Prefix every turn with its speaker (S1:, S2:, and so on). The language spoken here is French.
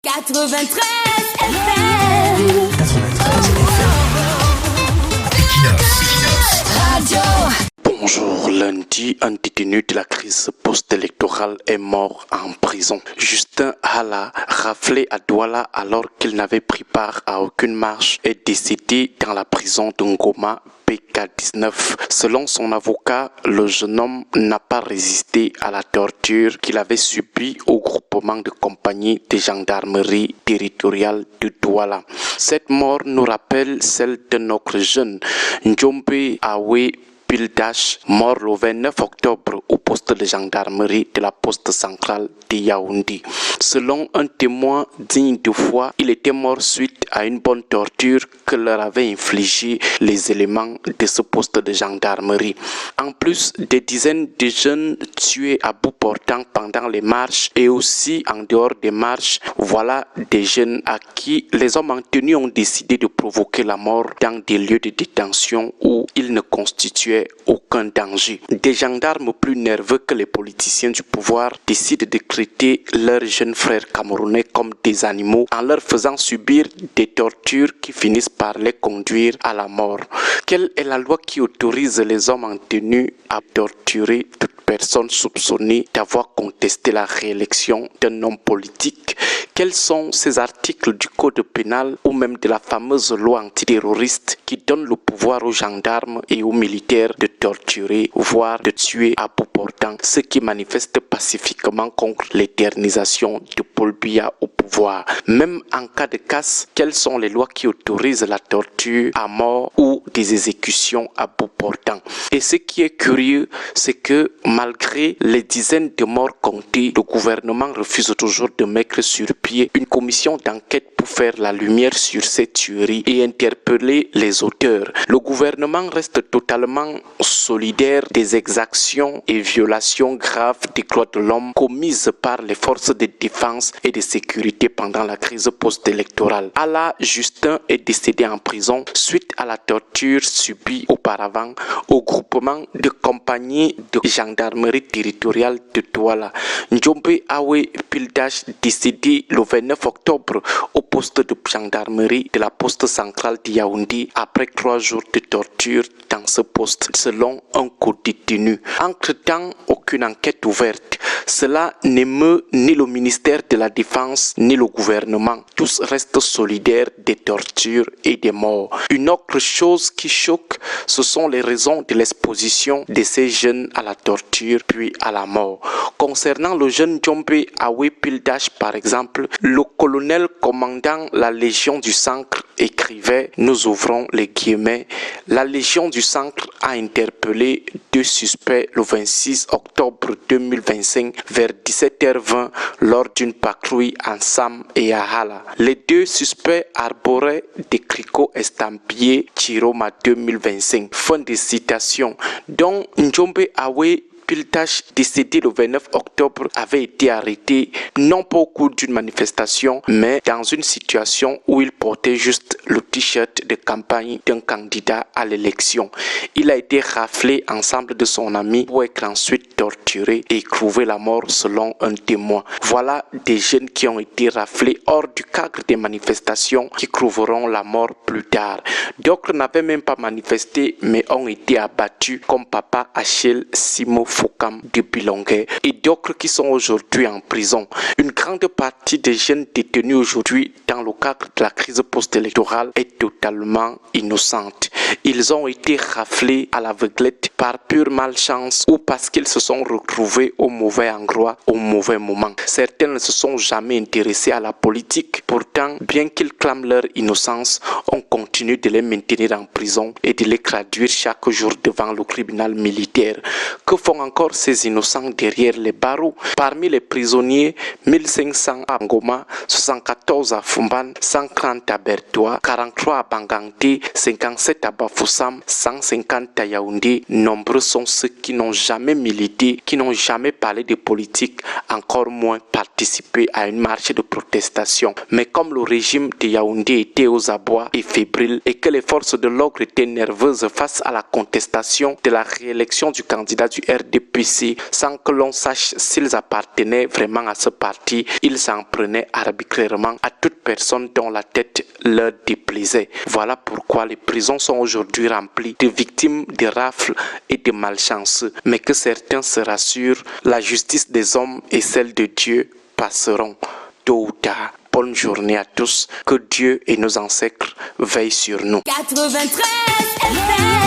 S1: 93 FM.
S2: 93 Equinox
S1: Radio.
S3: Bonjour, lundi, un détenu de la crise post-électorale est mort en prison. Justin Hala, raflé à Douala alors qu'il n'avait pris part à aucune marche, est décédé dans la prison de Ngoma, PK19. Selon son avocat, le jeune homme n'a pas résisté à la torture qu'il avait subie au groupement de compagnie de gendarmerie territoriale de Douala. Cette mort nous rappelle celle de notre jeune Njombe Awe Pildash, mort le 29 octobre au poste de gendarmerie de la poste centrale de Yaoundé. Selon un témoin digne de foi, il était mort suite à une bonne torture que leur avaient infligé les éléments de ce poste de gendarmerie. En plus des dizaines de jeunes tués à bout portant pendant les marches et aussi en dehors des marches, voilà des jeunes à qui les hommes en tenue ont décidé de provoquer la mort dans des lieux de détention où ils ne constituaient aucun danger. Des gendarmes plus nerveux que les politiciens du pouvoir décident de traiter leurs jeunes frères camerounais comme des animaux en leur faisant subir des tortures qui finissent par les conduire à la mort. Quelle est la loi qui autorise les hommes en tenue à torturer toute personne soupçonnée d'avoir contesté la réélection d'un homme politique? Quels sont ces articles du code pénal ou même de la fameuse loi antiterroriste qui donne le pouvoir aux gendarmes et aux militaires de torturer, voire de tuer à bout portant ceux qui manifestent pacifiquement contre l'éternisation de Paul Biya au pouvoir? Même en cas de casse, quelles sont les lois qui autorisent la torture à mort ou des exécutions à bout portant? Et ce qui est curieux, c'est que malgré les dizaines de morts comptées, le gouvernement refuse toujours de mettre sur pied une commission d'enquête pour faire la lumière sur ces tueries et interpeller les auteurs. Le gouvernement reste totalement solidaire des exactions et violations graves des droits de l'homme commises par les forces de défense et de sécurité pendant la crise post-électorale. Hala Justin est décédé en prison suite à la torture subie auparavant au groupement de compagnie de gendarmerie territoriale de Douala. Njombe Awe Pildash, décédé le 29 octobre au poste de gendarmerie de la poste centrale de Yaoundé après 3 jours de torture dans ce poste, selon un co-détenu. Entre-temps, aucune enquête ouverte. Cela n'émeut ni le ministère de la Défense ni le gouvernement. Tous restent solidaires des tortures et des morts. Une autre chose qui choque, ce sont les raisons de l'exposition de ces jeunes à la torture puis à la mort. Concernant le jeune Njombe Awe Pildash par exemple, le colonel commandant la Légion du Sancre écrivait, nous ouvrons les guillemets, la Légion du Sancre a interpellé 2 suspects le 26 octobre 2025 vers 17h20 lors d'une patrouille en Sam et à Hala. Les 2 suspects arboraient des tricots estampillés Chiroma 2025. Fin de citation. Donc Njombe Awe Pildash, décédé le 29 octobre, avait été arrêté non pas au cours d'une manifestation, mais dans une situation où il portait juste le t-shirt de campagne d'un candidat à l'élection. Il a été raflé ensemble de son ami pour être ensuite torturé et trouver la mort selon un témoin. Voilà des jeunes qui ont été raflés hors du cadre des manifestations qui trouveront la mort plus tard. D'autres n'avaient même pas manifesté mais ont été abattus comme Papa Achille Simo Fokam de Bilongue et d'autres qui sont aujourd'hui en prison. Une grande partie des jeunes détenus aujourd'hui dans le cadre de la crise post-électorale est totalement innocente. Ils ont été raflés à l'aveuglette par pure malchance ou parce qu'ils se sont retrouvés au mauvais endroit au mauvais moment. Certains ne se sont jamais intéressés à la politique. Pourtant, bien qu'ils clament leur innocence, on continue de les maintenir en prison et de les traduire chaque jour devant le tribunal militaire. Que font encore ces innocents derrière les barreaux? Parmi les prisonniers, 1500 à Ngoma, 74 à Fumban, 130 à Bertois, 43 à Bangangté, 57 à Bafoussam, 150 à Yaoundé. Nombreux sont ceux qui n'ont jamais milité, qui n'ont jamais parlé de politique, encore moins participé à une marche de protestation. Mais comme le régime de Yaoundé était aux abois et fébrile et que les forces de l'ordre étaient nerveuses face à la contestation de la réélection du candidat du RD de PC sans que l'on sache s'ils appartenaient vraiment à ce parti. Ils s'en prenaient arbitrairement à toute personne dont la tête leur déplaisait. Voilà pourquoi les prisons sont aujourd'hui remplies de victimes de rafles et de malchanceux. Mais que certains se rassurent, la justice des hommes et celle de Dieu passeront tôt ou tard. Bonne journée à tous, que Dieu et nos ancêtres veillent sur nous.
S1: 93 FM.